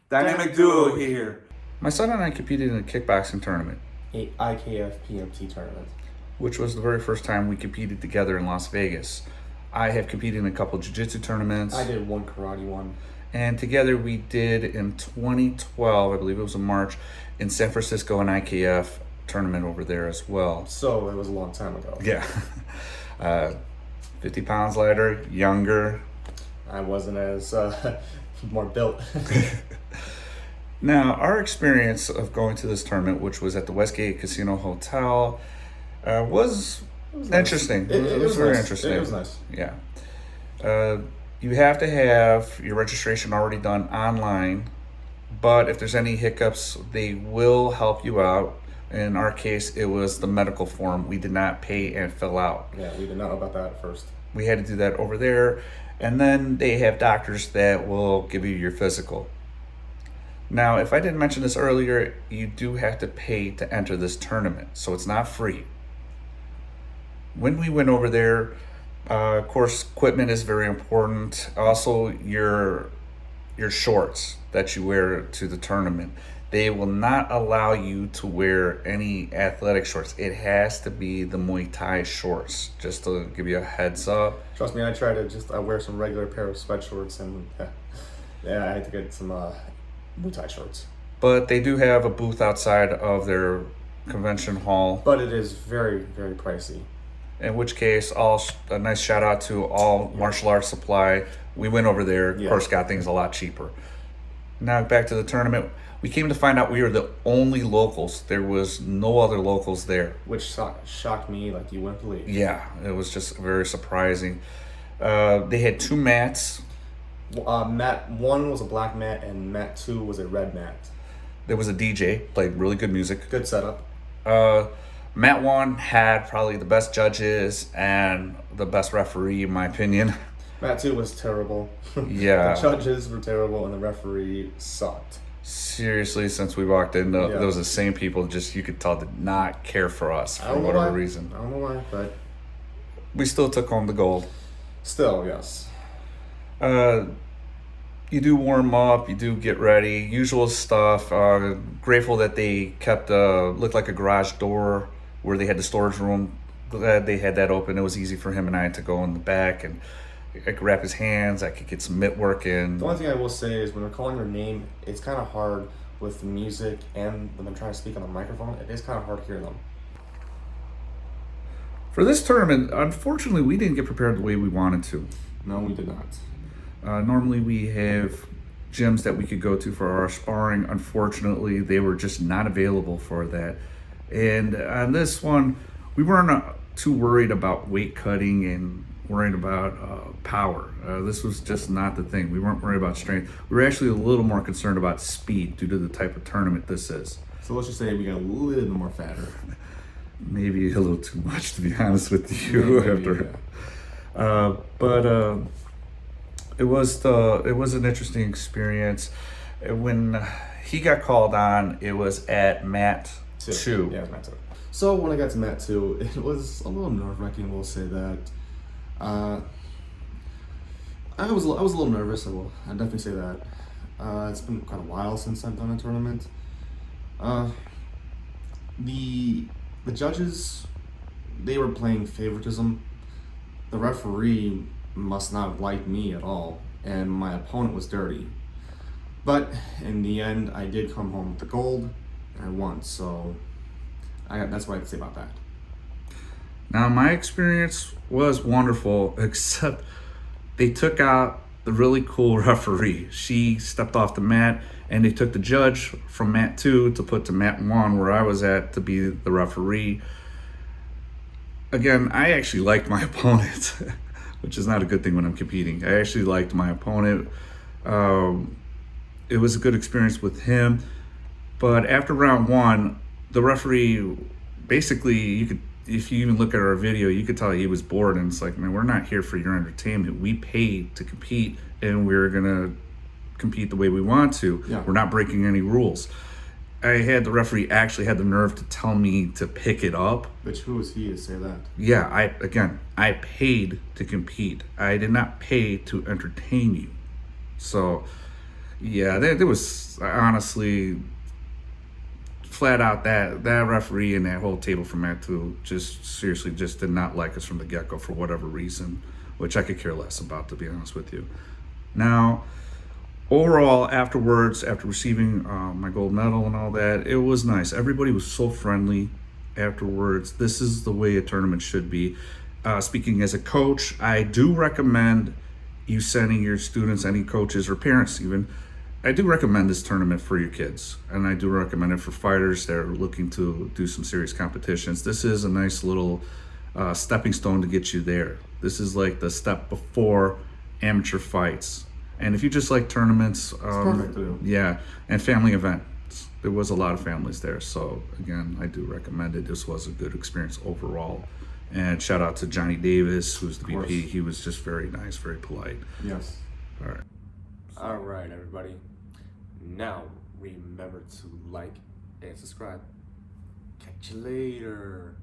Dynamic duo here. My son and I competed in a kickboxing tournament, A IKF PMT Tournament. which was the very first time we competed together in Las Vegas. I have competed in a couple jiu-jitsu tournaments. I did one karate one. And together we did in 2012, I believe it was in March, in San Francisco, an IKF tournament over there as well. So it was a long time ago. Yeah. 50 pounds lighter, younger. I wasn't as more built. Now, our experience of going to this tournament, which was at the Westgate Casino Hotel, was interesting. It was very nice. interesting. It was nice. Yeah. You have to have your registration already done online, but if there's any hiccups, they will help you out. In our case, it was the medical form we did not pay and fill out. Yeah, we did not know about that at first. We had to do that over there, and then they have doctors that will give you your physical. Now, if I didn't mention this earlier, you do have to pay to enter this tournament, so it's not free. When we went over there, of course, equipment is very important. Also, your shorts that you wear to the tournament. They will not allow you to wear any athletic shorts. It has to be the Muay Thai shorts, just to give you a heads up. Trust me, I tried to just wear some regular pair of sweatshorts, and yeah, I had to get some Muay Thai shorts. But they do have a booth outside of their convention hall. But it is very, very pricey. In which case, a nice shout out to All Martial Arts Supply. We went over there, of course, got things a lot cheaper. Now back to the tournament. We came to find out we were the only locals. There was no other locals there. Which shocked me like you wouldn't believe. Yeah, it was just very surprising. They had two mats. Mat 1 was a black mat, and mat 2 was a red mat. There was a DJ, played really good music. Good setup. Mat 1 had probably the best judges and the best referee, in my opinion. Mat 2 was terrible. Yeah. The judges were terrible, and the referee sucked. Seriously, since we walked in, those are the same people, just you could tell did not care for us for whatever reason. I don't know why, but we still took home the gold. Still, yes. You do warm up, you do get ready, usual stuff. Grateful that they kept looked like a garage door where they had the storage room. Glad they had that open. It was easy for him and I to go in the back, and I could wrap his hands. I could get some mitt work in. The only thing I will say is when we're calling your name, it's kind of hard with the music and when I'm trying to speak on the microphone. It is kind of hard to hear them. For this tournament, unfortunately, we didn't get prepared the way we wanted to. No, we did not. Normally we have gyms that we could go to for our sparring. Unfortunately, they were just not available for that. And on this one, we weren't too worried about weight cutting and worried about power. This was just not the thing. We weren't worried about strength. We were actually a little more concerned about speed due to the type of tournament this is. So let's just say we got a little bit more fatter. Maybe a little too much, to be honest with you. It was an interesting experience. When he got called on, it was at mat 2. Yeah, mat 2. So when I got to mat 2, it was a little nerve-wracking. We'll say that. I was a little nervous. I'd definitely say that. It's been quite a while since I've done a tournament. The judges, they were playing favoritism. The referee must not have liked me at all, and my opponent was dirty. But in the end, I did come home with the gold, and I won. So that's what I have to say about that. Now, my experience was wonderful, except they took out the really cool referee. She stepped off the mat, and they took the judge from mat 2 to put to mat 1, where I was at, to be the referee. Again, I actually liked my opponent, which is not a good thing when I'm competing. I actually liked my opponent. It was a good experience with him. But after round 1, the referee, basically, if you even look at our video, you could tell he was bored, and it's like, man, we're not here for your entertainment. We paid to compete, and we're gonna compete the way we want to. Yeah. We're not breaking any rules. The referee actually had the nerve to tell me to pick it up. Which, who is he to say that? Yeah, I paid to compete. I did not pay to entertain you. So Yeah, there was honestly flat out that referee and that whole table format too just seriously just did not like us from the get go for whatever reason, which I could care less about, to be honest with you. Now, overall, afterwards, after receiving my gold medal and all that, it was nice. Everybody was so friendly afterwards. This is the way a tournament should be. Speaking as a coach, I do recommend you sending your students, any coaches or parents even, I do recommend this tournament for your kids, and I do recommend it for fighters that are looking to do some serious competitions. This is a nice little stepping stone to get you there. This is like the step before amateur fights. And if you just like tournaments, Perfect too. yeah, and family events, there was a lot of families there. So again, I do recommend it. This was a good experience overall. And shout out to Johnny Davis, who's the Of course. VP. He was just very nice, very polite. Yes. All right. All right, everybody. Now remember to like and subscribe. Catch you later.